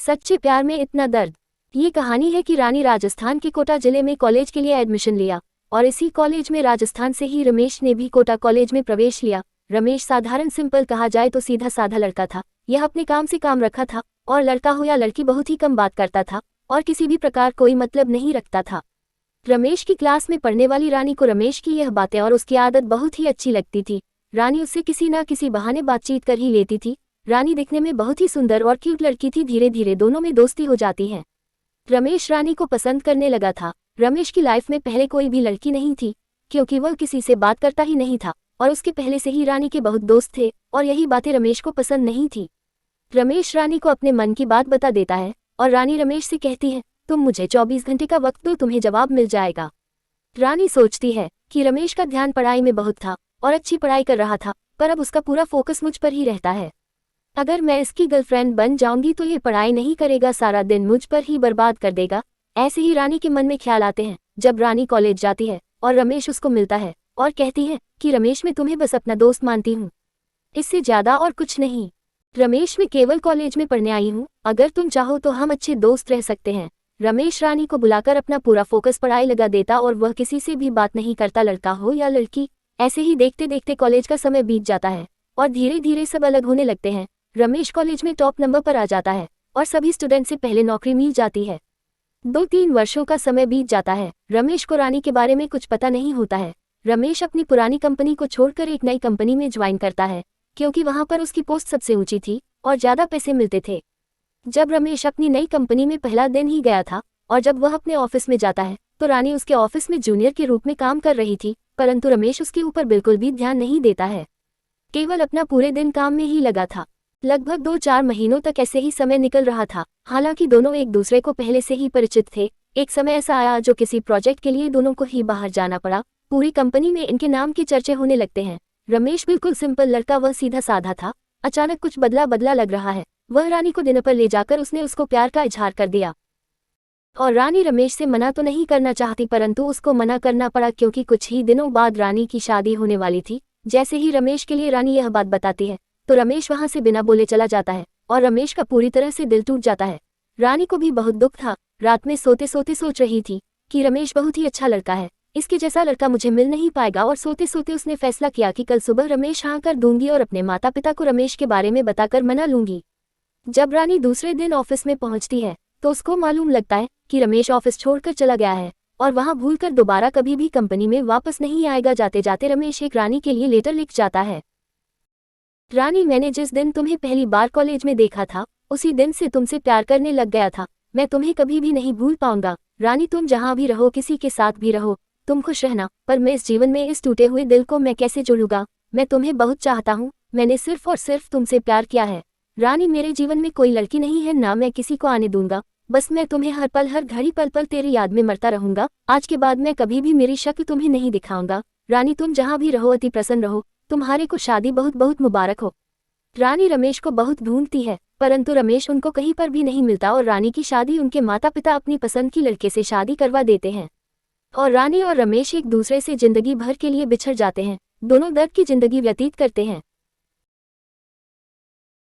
सच्चे प्यार में इतना दर्द। ये कहानी है कि रानी राजस्थान के कोटा जिले में कॉलेज के लिए एडमिशन लिया और इसी कॉलेज में राजस्थान से ही रमेश ने भी कोटा कॉलेज में प्रवेश लिया। रमेश साधारण सिंपल कहा जाए तो सीधा साधा लड़का था। यह अपने काम से काम रखा था और लड़का हो या लड़की बहुत ही कम बात करता था और किसी भी प्रकार कोई मतलब नहीं रखता था। रमेश की क्लास में पढ़ने वाली रानी को रमेश की यह बातें और उसकी आदत बहुत ही अच्छी लगती थी। रानी उससे किसी न किसी बहाने बातचीत कर ही लेती थी। रानी दिखने में बहुत ही सुंदर और क्यूट लड़की थी। धीरे धीरे दोनों में दोस्ती हो जाती है। रमेश रानी को पसंद करने लगा था। रमेश की लाइफ में पहले कोई भी लड़की नहीं थी क्योंकि वह किसी से बात करता ही नहीं था और उसके पहले से ही रानी के बहुत दोस्त थे और यही बातें रमेश को पसंद नहीं थी। रमेश रानी को अपने मन की बात बता देता है और रानी रमेश से कहती है, तुम मुझे 24 घंटे का वक्त दो, तुम्हें जवाब मिल जाएगा। रानी सोचती है कि रमेश का ध्यान पढ़ाई में बहुत था और अच्छी पढ़ाई कर रहा था, पर अब उसका पूरा फोकस मुझ पर ही रहता है। अगर मैं इसकी गर्लफ्रेंड बन जाऊंगी तो ये पढ़ाई नहीं करेगा, सारा दिन मुझ पर ही बर्बाद कर देगा। ऐसे ही रानी के मन में ख्याल आते हैं। जब रानी कॉलेज जाती है और रमेश उसको मिलता है और कहती है कि रमेश, मैं तुम्हें बस अपना दोस्त मानती हूँ, इससे ज्यादा और कुछ नहीं। रमेश, मैं केवल कॉलेज में पढ़ने आई हूँ, अगर तुम चाहो तो हम अच्छे दोस्त रह सकते हैं। रमेश रानी को बुलाकर अपना पूरा फोकस पढ़ाई लगा देता और वह किसी से भी बात नहीं करता, लड़का हो या लड़की। ऐसे ही देखते देखते कॉलेज का समय बीत जाता है और धीरे धीरे सब अलग होने लगते हैं। रमेश कॉलेज में टॉप नंबर पर आ जाता है और सभी स्टूडेंट से पहले नौकरी मिल जाती है। 2-3 वर्षों का समय बीत जाता है। रमेश को रानी के बारे में कुछ पता नहीं होता है। रमेश अपनी पुरानी कंपनी को छोड़कर एक नई कंपनी में ज्वाइन करता है क्योंकि वहां पर उसकी पोस्ट सबसे ऊंची थी और ज्यादा पैसे मिलते थे। जब रमेश अपनी नई कंपनी में पहला दिन ही गया था और जब वह अपने ऑफिस में जाता है तो रानी उसके ऑफिस में जूनियर के रूप में काम कर रही थी, परंतु रमेश उसके ऊपर बिल्कुल भी ध्यान नहीं देता है, केवल अपना पूरे दिन काम में ही लगा था। लगभग 2-4 महीनों तक ऐसे ही समय निकल रहा था। हालांकि दोनों एक दूसरे को पहले से ही परिचित थे। एक समय ऐसा आया जो किसी प्रोजेक्ट के लिए दोनों को ही बाहर जाना पड़ा। पूरी कंपनी में इनके नाम के चर्चे होने लगते हैं। रमेश बिल्कुल सिंपल लड़का, वह सीधा साधा था। अचानक कुछ बदला बदला लग रहा है। वह रानी को डिनर पर ले जाकर उसने उसको प्यार का इजहार कर दिया और रानी रमेश से मना तो नहीं करना चाहती, परंतु उसको मना करना पड़ा क्योंकि कुछ ही दिनों बाद रानी की शादी होने वाली थी। जैसे ही रमेश के लिए रानी यह बात बताती है तो रमेश वहां से बिना बोले चला जाता है और रमेश का पूरी तरह से दिल टूट जाता है। रानी को भी बहुत दुख था। रात में सोते सोते सोच रही थी कि रमेश बहुत ही अच्छा लड़का है, इसके जैसा लड़का मुझे मिल नहीं पाएगा। और सोते सोते उसने फैसला किया कि कल सुबह रमेश हाँ कर दूंगी और अपने माता पिता को रमेश के बारे में बताकर मना लूंगी। जब रानी दूसरे दिन ऑफिस में पहुंचती है तो उसको मालूम लगता है कि रमेश ऑफिस छोड़कर चला गया है और वहां भूलकर दोबारा कभी भी कंपनी में वापस नहीं आएगा। जाते जाते रमेश एक रानी के लिए लेटर लिख जाता है। रानी, मैंने जिस दिन तुम्हें पहली बार कॉलेज में देखा था उसी दिन से तुमसे प्यार करने लग गया था। मैं तुम्हें कभी भी नहीं भूल पाऊंगा। रानी, तुम जहां भी रहो, किसी के साथ भी रहो, तुम खुश रहना, पर मैं इस जीवन में इस टूटे हुए दिल को मैं कैसे जोड़ूंगा। मैं तुम्हें बहुत चाहता हूँ, मैंने सिर्फ और सिर्फ तुमसे प्यार किया है। रानी, मेरे जीवन में कोई लड़की नहीं है, ना मैं किसी को आने दूंगा। बस मैं तुम्हें हर पल हर घड़ी पल पल तेरी याद में मरता रहूंगा। आज के बाद मैं कभी भी मेरी शक्ल तुम्हें नहीं दिखाऊंगा। रानी, तुम जहां भी रहो अति प्रसन्न रहो। तुम्हारे को शादी बहुत बहुत मुबारक हो। रानी रमेश को बहुत ढूंढती है परंतु रमेश उनको कहीं पर भी नहीं मिलता और रानी की शादी उनके माता पिता अपनी पसंद की लड़के से शादी करवा देते हैं और रानी और रमेश एक दूसरे से जिंदगी भर के लिए बिछड़ जाते हैं। दोनों दर्द की जिंदगी व्यतीत करते हैं।